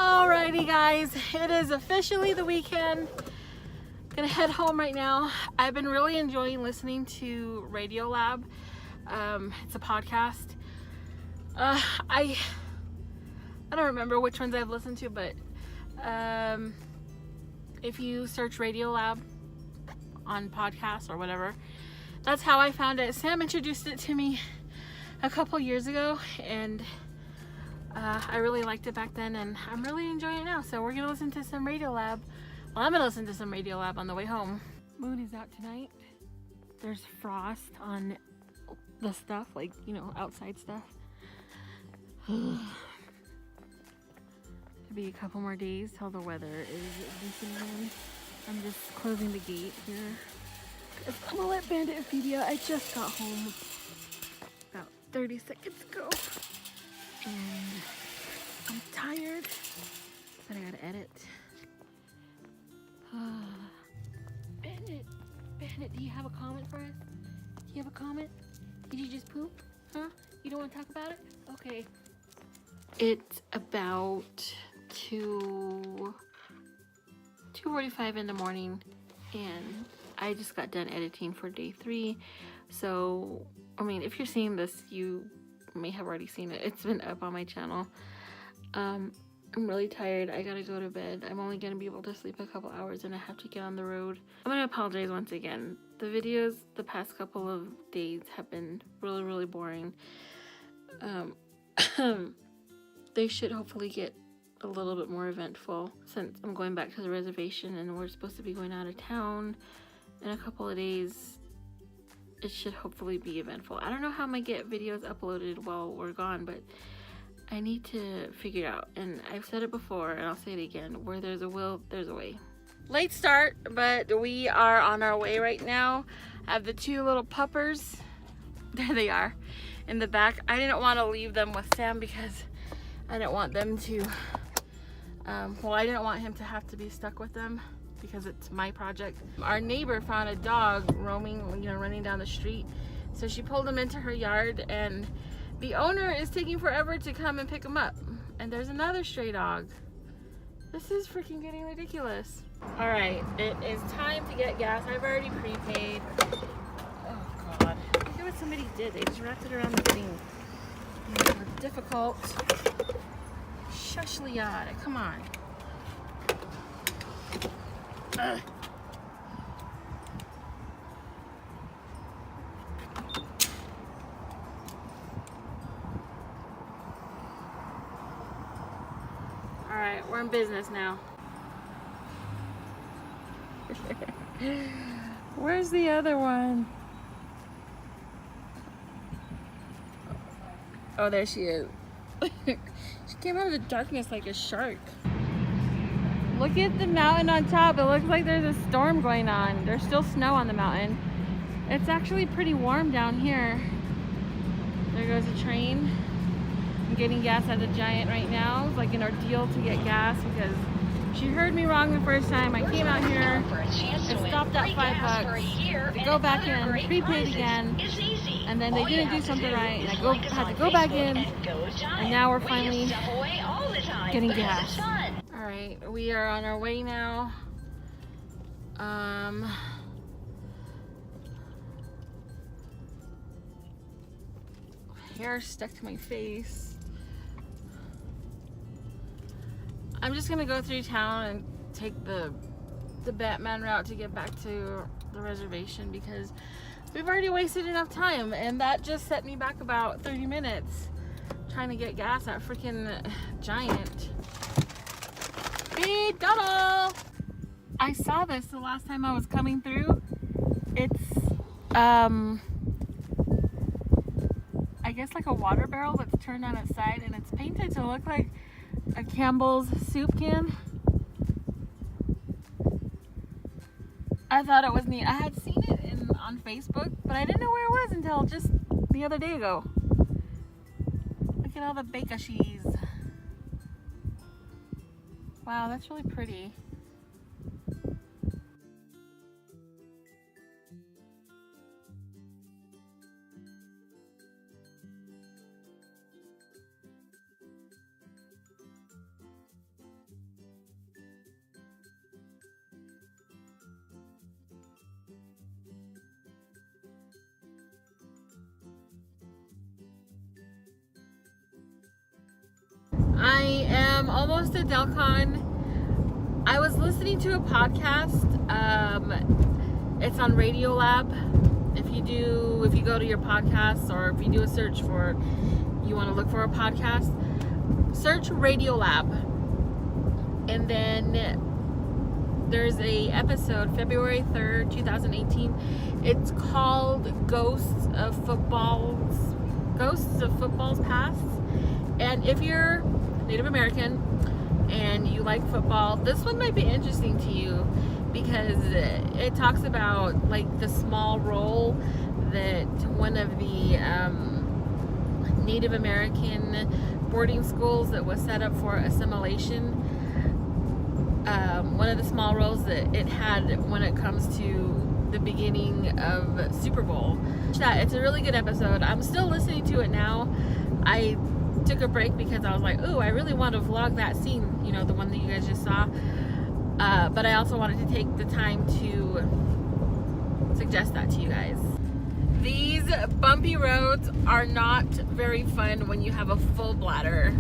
Alrighty guys, it is officially the weekend. Gonna head home right now. I've been really enjoying listening to Radio Lab. It's a podcast. I don't remember which ones I've listened to, but if you search Radio Lab on podcasts or whatever, that's how I found it. Sam introduced it to me a couple years ago, and I really liked it back then, and I'm really enjoying it now. So we're gonna listen to some Radio Lab. Well, I'm gonna listen to some Radio Lab on the way home. Moon is out tonight. There's frost on the stuff, like, you know, outside stuff. Could be a couple more days till the weather is decent again. I'm just closing the gate here. I'm gonna let Bandit and Phoebe out. I just got home about 30 seconds ago. And I'm tired, but I gotta edit. Bandit, do you have a comment for us? Do you have a comment? Did you just poop? Huh? You don't want to talk about it? Okay. It's about 2:45 in the morning, and I just got done editing for day 3. So, I mean, if you're seeing this, you may have already seen it. It's been up on my channel. I'm really tired. I gotta go to bed. I'm only gonna be able to sleep a couple hours, and I have to get on the road. I'm gonna apologize once again. The videos the past couple of days have been really boring. They should hopefully get a little bit more eventful, since I'm going back to the reservation and we're supposed to be going out of town in a couple of days. It should hopefully be eventful. I don't know how I'm gonna get videos uploaded while we're gone, but I need to figure it out. And I've said it before, and I'll say it again: where there's a will, there's a way. Late start, but we are on our way right now. I have the 2 little puppers. There they are in the back. I didn't want to leave them with Sam because I didn't want them to, I didn't want him to have to be stuck with them because it's my project. Our neighbor found a dog roaming, running down the street. So she pulled him into her yard, and the owner is taking forever to come and pick him up. And there's another stray dog. This is freaking getting ridiculous. All right, it is time to get gas. I've already prepaid. Oh God, look at what somebody did. They just wrapped it around the thing. Difficult. Shush, Liada, come on. Ugh. All right, we're in business now. Where's the other one? Oh, there she is. She came out of the darkness like a shark. Look at the mountain on top. It looks like there's a storm going on. There's still snow on the mountain. It's actually pretty warm down here. There goes a train. I'm getting gas at the Giant right now. It's like an ordeal to get gas because she heard me wrong the first time. I came out here, it stopped at $5 to go back in, prepaid again, and then they didn't do something right, and I had to go back in, and now we're finally getting gas. All right, we are on our way now. Hair stuck to my face. I'm just gonna go through town and take the Batman route to get back to the reservation because we've already wasted enough time, and that just set me back about 30 minutes trying to get gas at freaking Giant. Speed double! I saw this the last time I was coming through. It's I guess like a water barrel that's turned on its side, and it's painted to look like a Campbell's soup can. I thought it was neat. I had seen it on Facebook, but I didn't know where it was until just the other day ago. Look at all the bakashies. Wow, that's really pretty. almost at Delcon. I was listening to a podcast. It's on Radiolab. If you go to your podcasts, or if you do a search for, you want to look for a podcast, search Radiolab. And then there's a episode, February 3rd, 2018. It's called Ghosts of Football's Past. And if you're Native American and you like football, this one might be interesting to you, because it talks about like the small role that one of the Native American boarding schools that was set up for assimilation, one of the small roles that it had when it comes to the beginning of Super Bowl. It's a really good episode. I'm still listening to it now. I took a break because I was like, ooh, I really want to vlog that scene, you know, the one that you guys just saw. But I also wanted to take the time to suggest that to you guys. These bumpy roads are not very fun when you have a full bladder.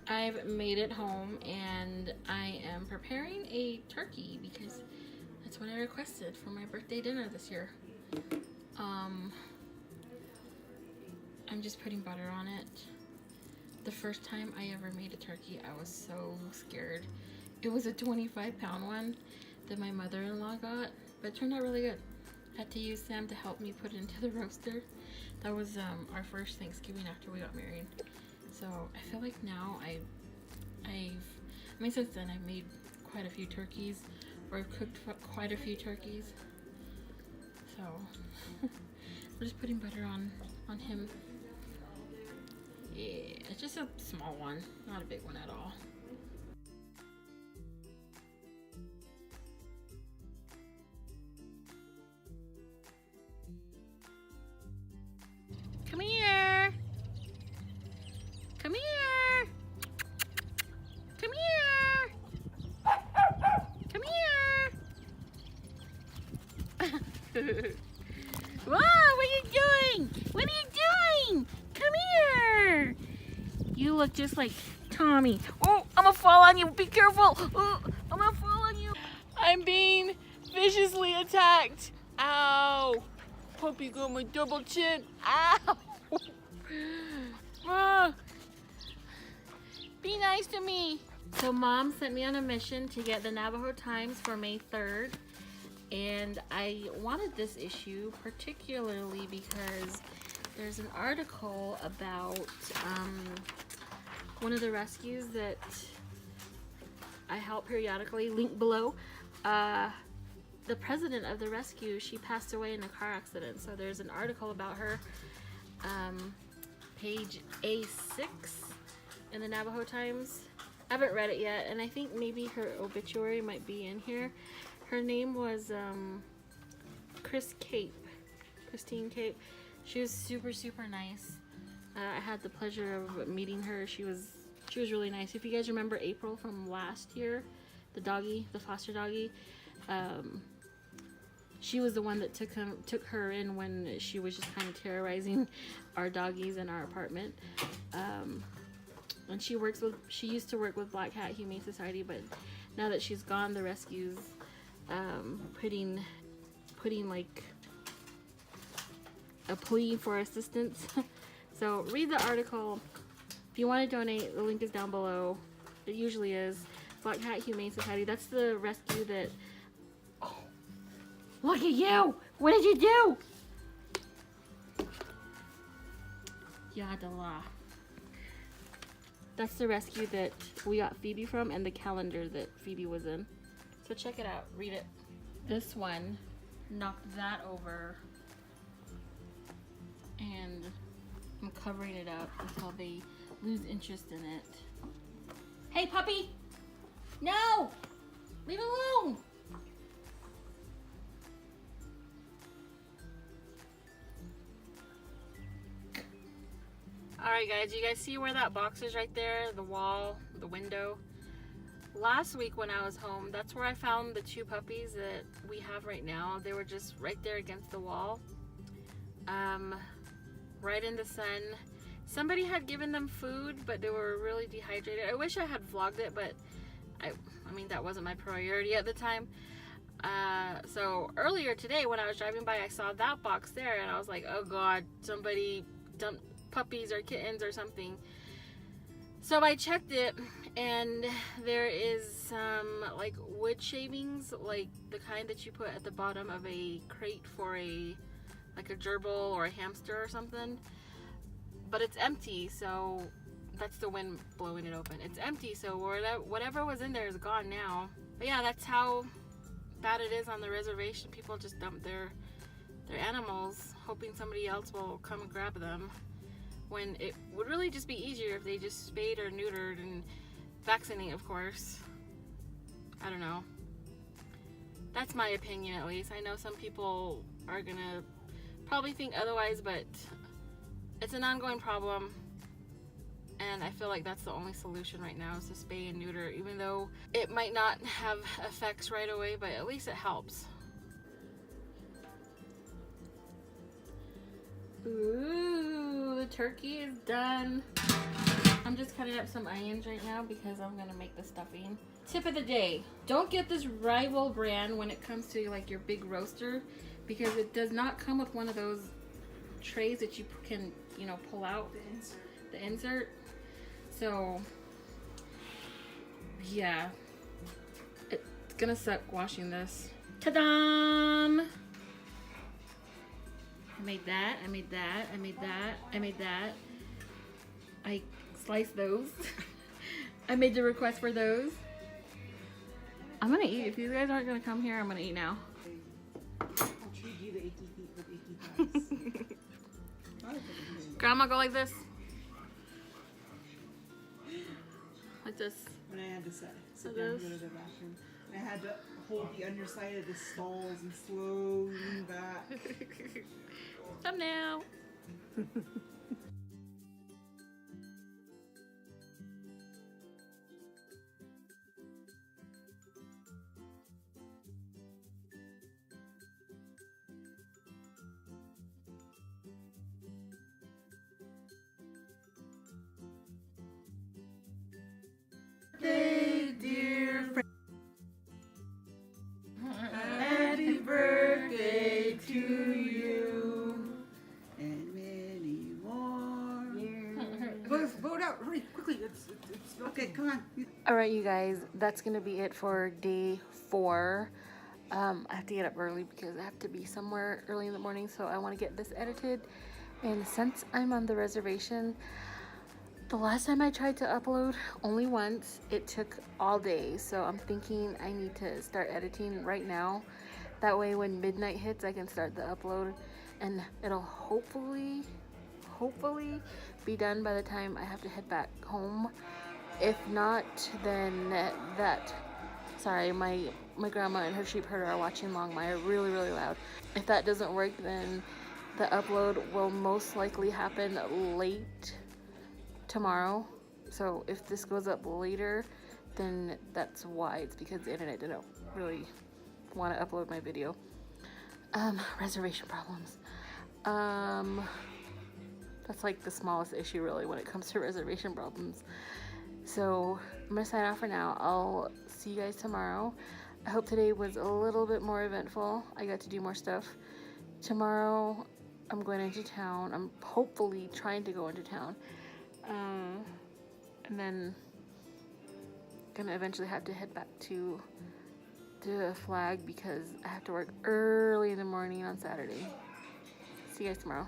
I've made it home and I am preparing a turkey because that's what I requested for my birthday dinner this year. I'm just putting butter on it. The first time I ever made a turkey, I was so scared. It was a 25-pound one that my mother-in-law got, but it turned out really good. Had to use Sam to help me put it into the roaster. That was our first Thanksgiving after we got married. So I feel like now since then I've made quite a few turkeys, or I've cooked quite a few turkeys. So we're just putting butter on him. Yeah, it's just a small one, not a big one at all. Come here. Come here. Come here. Come here. Whoa, what are you doing? What are you doing? Come here. You look just like Tommy. Oh, I'm gonna fall on you. Be careful. Oh, I'm gonna fall on you. I'm being viciously attacked. Ow. Puppy got my double chin. Ow. Be nice to me. So Mom sent me on a mission to get the Navajo Times for May 3rd. And I wanted this issue particularly because there's an article about one of the rescues that I help periodically, link below. The president of the rescue, she passed away in a car accident. So there's an article about her, page A6 in the Navajo Times. I haven't read it yet, and I think maybe her obituary might be in here. Her name was Christine Cape. She was super nice. I had the pleasure of meeting her. She was really nice. If you guys remember April from last year, the foster doggy, she was the one that took her in when she was just kind of terrorizing our doggies in our apartment. And she used to work with Black Cat Humane Society, but now that she's gone, the rescue's putting like a plea for assistance. So read the article. If you want to donate, the link is down below. It usually is. Black Cat Humane Society. That's the rescue that... Oh, look at you! What did you do? Yadala. That's the rescue that we got Phoebe from, and the calendar that Phoebe was in. So check it out, read it. This one knocked that over, and I'm covering it up until they lose interest in it. Hey puppy! No! Leave it alone! Alright guys, you guys see where that box is right there? The wall, the window. Last week when I was home, that's where I found the two puppies that we have right now. They were just right there against the wall. Right in the sun. Somebody had given them food, but they were really dehydrated. I wish I had vlogged it, but I mean, that wasn't my priority at the time. So earlier today when I was driving by, I saw that box there and I was like, oh god, somebody dumped puppies or kittens or something. So I checked it, and there is some like wood shavings, like the kind that you put at the bottom of a crate for like a gerbil or a hamster or something, but it's empty. So that's the wind blowing it open. It's empty, so whatever was in there is gone now. But yeah, that's how bad it is on the reservation. People just dump their animals hoping somebody else will come and grab them, when it would really just be easier if they just spayed or neutered and vaccinate, of course. I don't know. That's my opinion, at least. I know some people are gonna probably think otherwise, but it's an ongoing problem, and I feel like that's the only solution right now, is to spay and neuter, even though it might not have effects right away, but at least it helps. Ooh, the turkey is done. I'm just cutting up some onions right now because I'm gonna make the stuffing. Tip of the day: don't get this rival brand when it comes to like your big roaster, because it does not come with one of those trays that you can, you know, pull out the insert. So yeah, it's gonna suck washing this. Ta-da! I made that, I made that, I made that, I made that. I sliced those. I made the request for those. I'm gonna eat. If you guys aren't gonna come here, I'm gonna eat now. I'll treat you the achy feet with achy thighs. Grandma, go like this. Like this. When I had to sit down to go to the bathroom, I had to hold the underside of the stalls and slowly lean back. Thumbnail. Hey, dear friend. Happy birthday to you. And many more years. Vote out, hurry, quickly. It's okay, come on. Alright, you guys, that's gonna be it for day 4. I have to get up early because I have to be somewhere early in the morning, so I want to get this edited. And since I'm on the reservation, the last time I tried to upload only once, it took all day. So I'm thinking I need to start editing right now. That way when midnight hits, I can start the upload, and it'll hopefully be done by the time I have to head back home. If not, then sorry, my grandma and her sheep herder are watching Longmire really loud. If that doesn't work, then the upload will most likely happen late tomorrow. So if this goes up later, then that's why. It's because the internet didn't really want to upload my video. Reservation problems. That's like the smallest issue really when it comes to reservation problems. So I'm gonna sign off for now. I'll see you guys tomorrow. I hope today was a little bit more eventful. I got to do more stuff. Tomorrow I'm going into town. I'm hopefully trying to go into town. And then gonna eventually have to head back to the flag because I have to work early in the morning on Saturday. See you guys tomorrow.